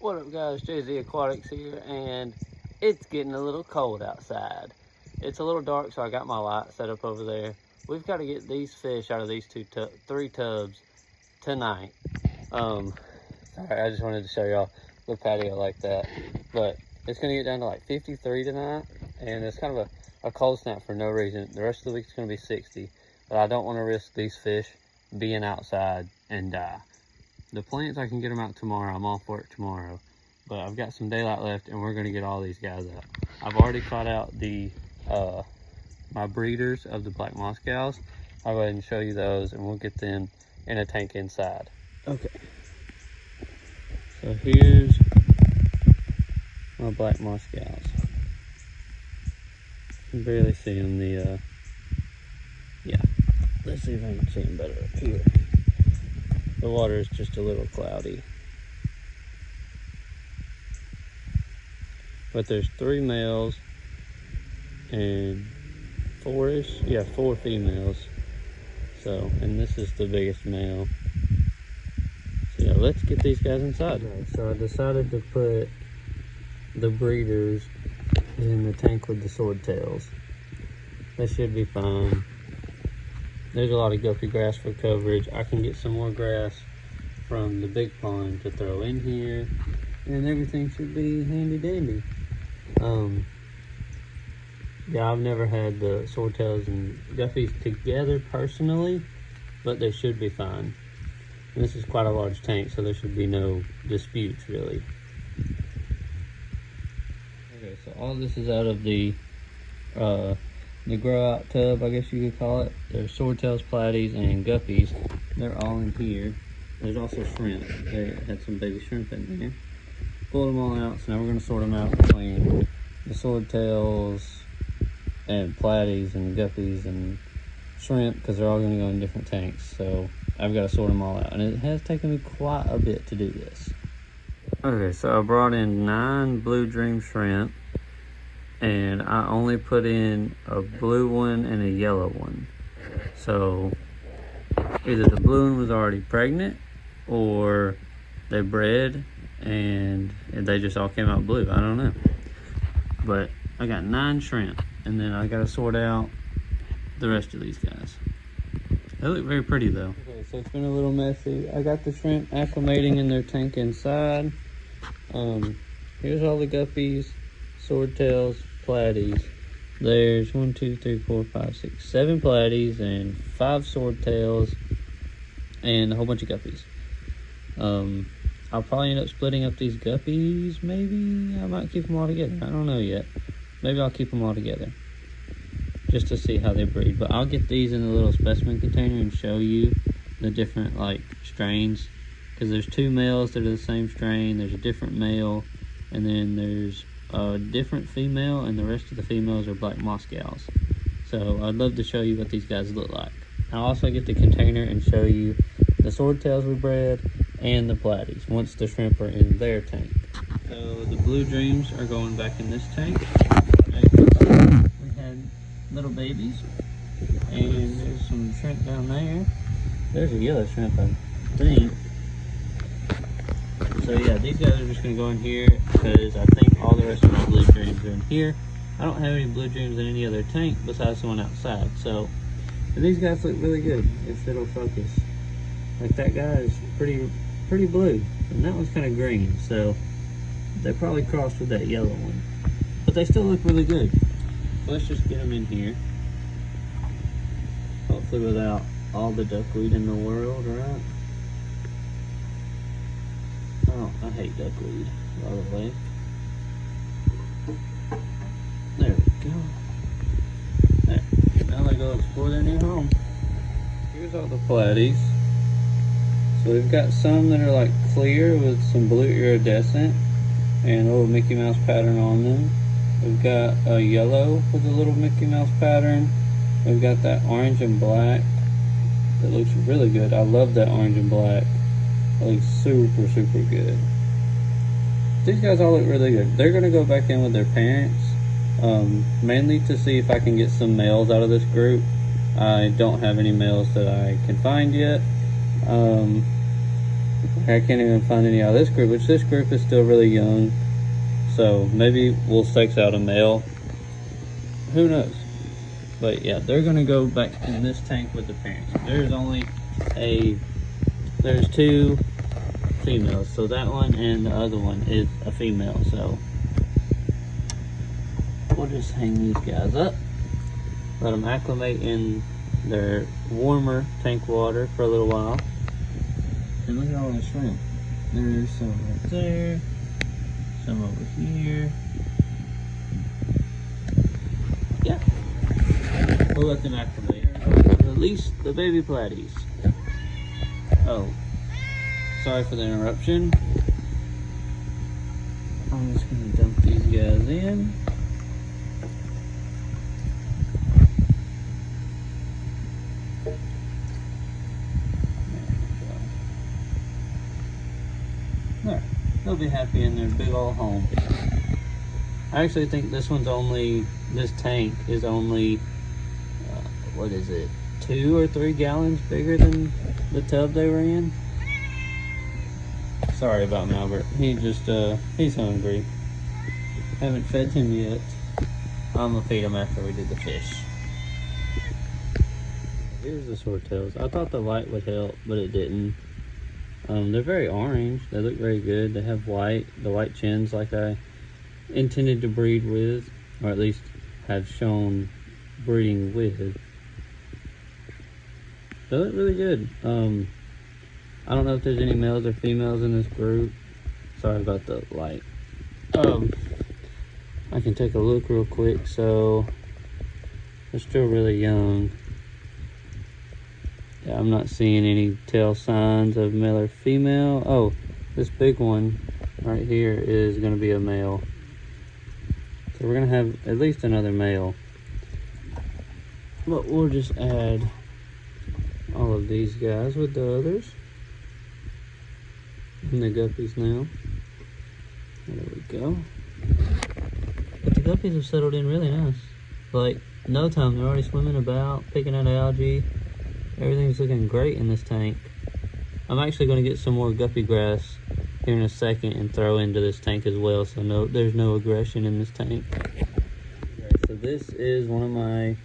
What up guys, JZ Aquatics here, and it's getting a little cold outside. It's a little dark, so I got my light set up over there. We've got to get these fish out of these three tubs tonight. Sorry, I just wanted to show y'all the patio like that. But it's gonna get down to like 53 tonight, and it's kind of a cold snap for no reason. The rest of the week's gonna be 60, but I don't want to risk these fish being outside and die. The plants, I can get them out tomorrow. I'm off work tomorrow, but I've got some daylight left, and we're gonna get all these guys out. I've already caught out the my breeders of the black moss cows. I'll go ahead and show you those, and we'll get them in a tank inside. Okay. So here's my black moss cows. You can barely see them. Yeah. Let's see if I can see them better up here. The water is just a little cloudy. But there's 3 males and 4 females. So, and this is the biggest male. So yeah, let's get these guys inside. Okay, so I decided to put the breeders in the tank with the swordtails. That should be fine. There's a lot of guppy grass for coverage. I can get some more grass from the big pond to throw in here, and everything should be handy dandy. Yeah, I've never had the swordtails and guppies together personally, but they should be fine. And this is quite a large tank, so there should be no disputes really. Okay, so all this is out of the grow out tub, I guess you could call it. There's swordtails, platies, and guppies. They're all in here. There's also shrimp. They had some baby shrimp in there. Pulled them all out, so now we're going to sort them out between the swordtails and platies and guppies and shrimp, because they're all going to go in different tanks. So I've got to sort them all out, and it has taken me quite a bit to do this. Okay, so I brought in 9 Blue Dream shrimp, and I only put in a blue one and a yellow one. So either the blue one was already pregnant, or they bred and they just all came out blue. I don't know. But I got 9 shrimp, and then I got to sort out the rest of these guys. They look very pretty though. Okay, so it's been a little messy. I got the shrimp acclimating in their tank inside. Here's all the guppies, swordtails, platies. There's 1, 2, 3, 4, 5, 6, 7 platies and 5 swordtails and a whole bunch of guppies. I'll probably end up splitting up these guppies. Maybe I might keep them all together. I don't know yet. Maybe I'll keep them all together just to see how they breed. But I'll get these in a little specimen container and show you the different like strains, because there's 2 males that are the same strain. There's a different male, and then there's a different female, and the rest of the females are black moss cows. So I'd love to show you what these guys look like. I'll also get the container and show you the swordtails we bred and the platies once the shrimp are in their tank. So the Blue Dreams are going back in this tank. We had little babies, and there's some shrimp down there. There's a yellow shrimp, I think. So yeah, these guys are just gonna go in here because I think all the rest of my Blue Dreams are in here. I don't have any Blue Dreams in any other tank besides the one outside. So, and these guys look really good if it'll focus. Like that guy is pretty blue, and that one's kind of green. So they probably crossed with that yellow one, but they still look really good. Let's just get them in here. Hopefully without all the duckweed in the world, right? Oh, I hate duckweed, by the way. There we go. There. Now they go explore their new home. Here's all the platies. So we've got some that are like clear with some blue iridescent and a little Mickey Mouse pattern on them. We've got a yellow with a little Mickey Mouse pattern. We've got that orange and black that looks really good. I love that orange and black. It looks super, super good. These guys all look really good. They're gonna go back in with their parents, mainly to see if I can get some males out of this group. I don't have any males that I can find yet. I can't even find any out of this group, which this group is still really young. So maybe we'll sex out a male. Who knows? But yeah, they're gonna go back in this tank with the parents. There's two females. So that one and the other one is a female. So we'll just hang these guys up. Let them acclimate in their warmer tank water for a little while. And look at all the shrimp. There's some right there, some over here. Yeah. We'll let them acclimate. Release the baby platies. Oh, sorry for the interruption. I'm just gonna dump these guys in. There, they'll be happy in their big old home. I actually think this tank is only, what is it, 2 or 3 gallons bigger than the tub they were in. Sorry about Malbert. He's hungry. Haven't fed him yet. I'm gonna feed him after we do the fish. Here's the swordtails. I thought the light would help, but it didn't. They're very orange. They look very good. They have the white chins like I intended to breed with, or at least have shown breeding with. They look really good. I don't know if there's any males or females in this group. Sorry about the light. I can take a look real quick. So they're still really young. Yeah, I'm not seeing any tail signs of male or female. Oh, this big one right here is going to be a male. So we're going to have at least another male. But we'll just add all of these guys with the others. And the guppies now. There we go. But the guppies have settled in really nice. Like, no time, they're already swimming about, picking at algae. Everything's looking great in this tank. I'm actually going to get some more guppy grass here in a second and throw into this tank as well, so there's no aggression in this tank. Okay, so this is one of my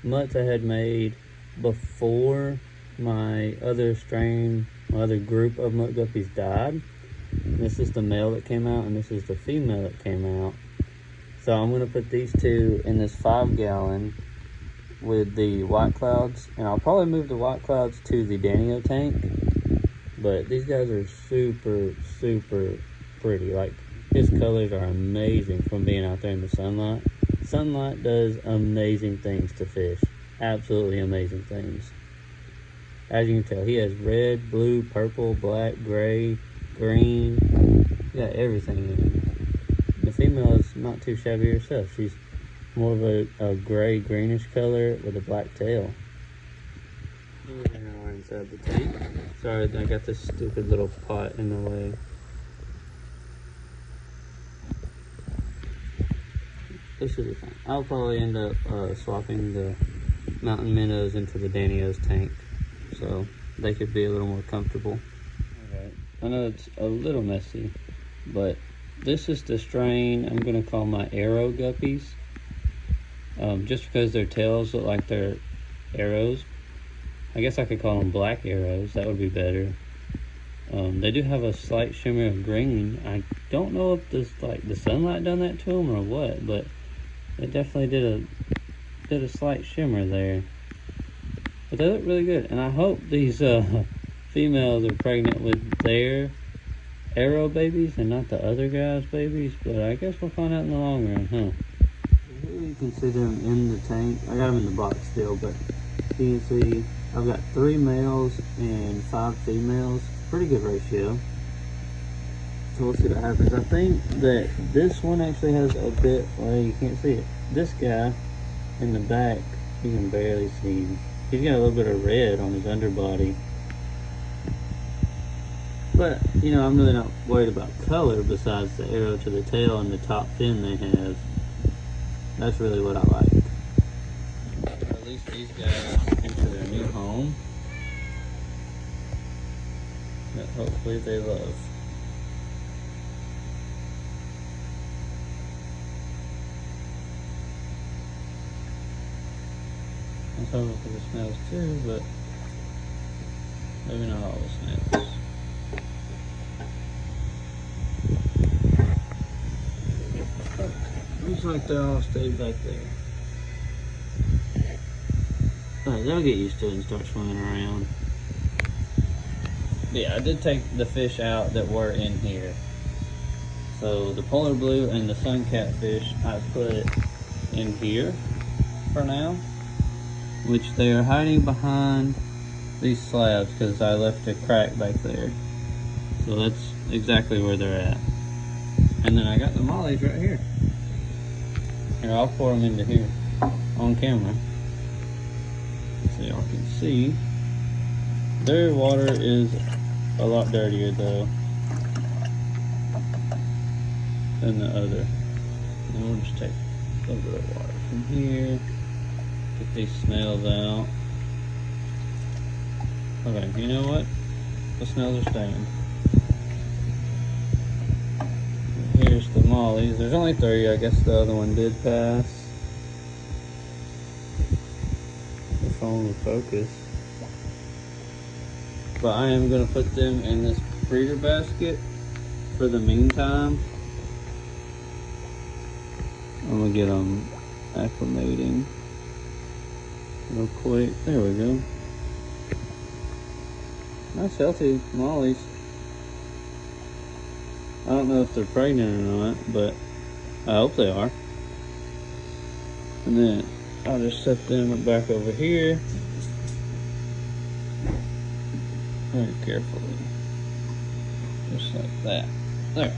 mutts I had made before my other group of mutt guppies died. This is the male that came out, and this is the female that came out. So I'm going to put these two in this 5-gallon with the white clouds, and I'll probably move the white clouds to the Danio tank. But these guys are super pretty. Like, his colors are amazing from being out there in the sunlight. Sunlight does amazing things to fish. Absolutely amazing things. As you can tell, he has red, blue, purple, black, gray, green. He got everything in him. The female is not too shabby herself. She's more of a gray greenish color with a black tail. Here we are inside the tank. Sorry, I got this stupid little pot in the way. This should be fine. I'll probably end up swapping the mountain minnows into the Danio's tank, so they could be a little more comfortable. Alright, I know it's a little messy, but this is the strain I'm going to call my arrow guppies. Just because their tails look like they're arrows. I guess I could call them black arrows. That would be better. They do have a slight shimmer of green. I don't know if the sunlight done that to them or what, but it definitely did a slight shimmer there. But they look really good, and I hope these females are pregnant with their arrow babies and not the other guys' babies. But I guess we'll find out in the long run, huh? Here you can see them in the tank. I got them in the box still, but you can see I've got 3 males and 5 females. Pretty good ratio. So we'll see what happens. I think that this one actually has a bit, well, you can't see it. This guy in the back, you can barely see him. He's got a little bit of red on his underbody. But, you know, I'm really not worried about color besides the arrow to the tail and the top fin they have. That's really what I like. Release these guys into their new home. that hopefully they love. I'm hoping for the snails too, but maybe not all the snails. Looks like they all stayed back there. Alright, they'll get used to it and start swimming around. Yeah, I did take the fish out that were in here. So the polar blue and the sun catfish I put in here for now, which they are hiding behind these slabs because I left a crack back there. So that's exactly where they're at. And then I got the mollies right here. Here, I'll pour them into here on camera so y'all can see. Their water is a lot dirtier though than the other. And we'll just take a little bit of water from here, get these snails out. Okay, you know what? The snails are staying. Here's the mollies. There's only 3. I guess the other one did pass. The phone will focus. But I am going to put them in this breeder basket for the meantime. I'm going to get them acclimating real quick. There we go. Nice healthy mollies. I don't know if they're pregnant or not, but I hope they are. And then I'll just set them back over here very carefully, just like that. There.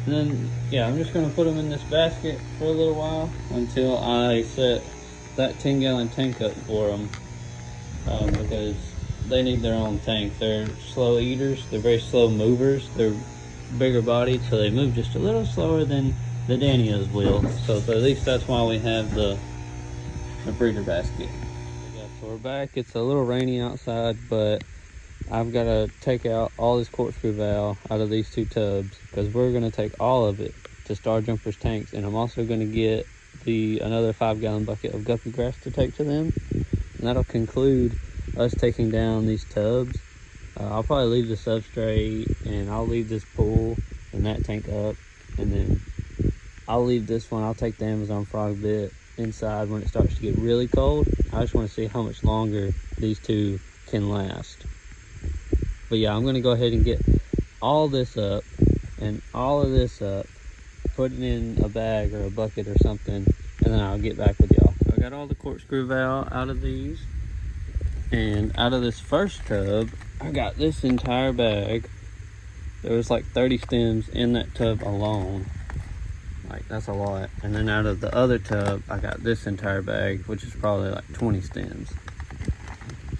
And then, yeah, I'm just going to put them in this basket for a little while until I set that 10-gallon tank up for them, because they need their own tank. They're slow eaters. They're very slow movers. They're bigger bodied, so they move just a little slower than the Danios will. So at least that's why we have the breeder basket. So we're back. It's a little rainy outside, but I've got to take out all this corkscrew valve out of these 2 tubs because we're going to take all of it to Star Jumper's tanks, and I'm also going to get another 5-gallon bucket of guppy grass to take to them, and that'll conclude us taking down these tubs. I'll probably leave the substrate, and I'll leave this pool and that tank up, and then I'll leave this one. I'll take the Amazon frog bit inside when it starts to get really cold. I just want to see how much longer these 2 can last. But yeah, I'm going to go ahead and get all this up and all of this up, put it in a bag or a bucket or something, and then I'll get back with y'all. I got all the corkscrew valve out of these, and out of this first tub, I got this entire bag. There was like 30 stems in that tub alone. Like, that's a lot. And then out of the other tub, I got this entire bag, which is probably like 20 stems.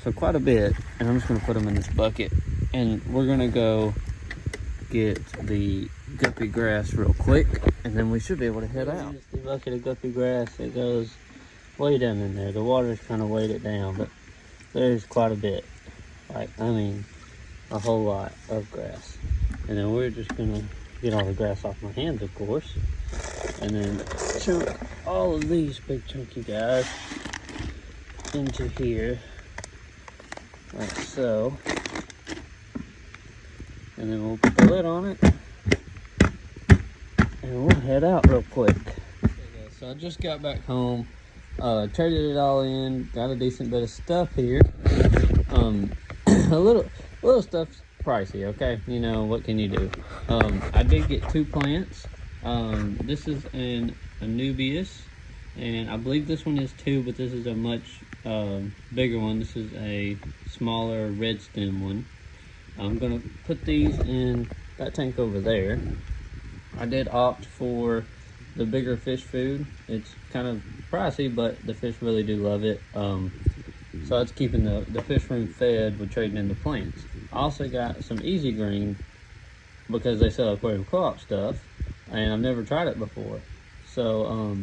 So quite a bit, and I'm just gonna put them in this bucket, and we're gonna go get the guppy grass real quick, and then we should be able to head out. The bucket of guppy grass, it goes way down in there. The water's kind of weighed it down, but there's quite a bit. Like, I mean, a whole lot of grass. And then we're just gonna get all the grass off my hands, of course, and then chunk all of these big chunky guys into here, like so. And then we'll put the lid on it, and we'll head out real quick. Okay, so I just got back home, traded it all in, got a decent bit of stuff here. A little stuff's pricey, okay? You know, what can you do? I did get 2 plants. This is an Anubias, and I believe this one is 2, but this is a much bigger one. This is a smaller red stem one. I'm gonna put these in that tank over there. I did opt for the bigger fish food. It's kind of pricey, but the fish really do love it. So it's keeping the fish room fed with trading in the plants. I also got some Easy Green because they sell aquarium co-op stuff, and I've never tried it before. So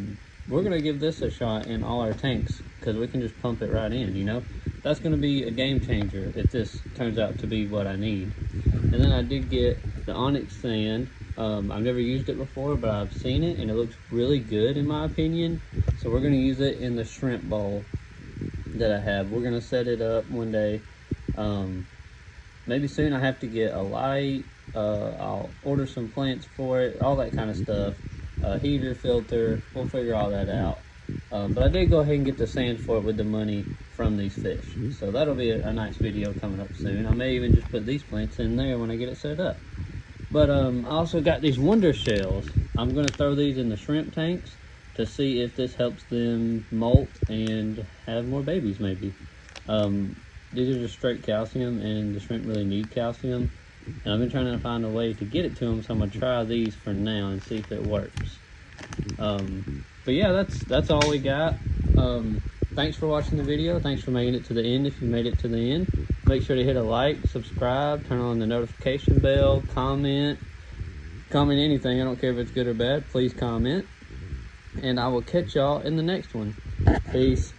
we're gonna give this a shot in all our tanks because we can just pump it right in, you know. that's going to be a game changer if this turns out to be what I need. And then I did get the Onyx sand. I've never used it before, but I've seen it and it looks really good in my opinion. So we're going to use it in the shrimp bowl that I have. We're going to set it up one day. Maybe soon. I have to get a light. I'll order some plants for it, all that kind of stuff. Heater, filter, we'll figure all that out. But I did go ahead and get the sand for it with the money from these fish. So that'll be a nice video coming up soon. I may even just put these plants in there when I get it set up. But I also got these wonder shells. I'm going to throw these in the shrimp tanks to see if this helps them molt and have more babies maybe. These are just straight calcium, and the shrimp really need calcium. And I've been trying to find a way to get it to them, so I'm going to try these for now and see if it works. But yeah, that's all we got. Thanks for watching the video. Thanks for making it to the end. If you made it to the end, make sure to hit a like, subscribe, turn on the notification bell, comment anything. I don't care if it's good or bad. Please comment. And I will catch y'all in the next one. Peace.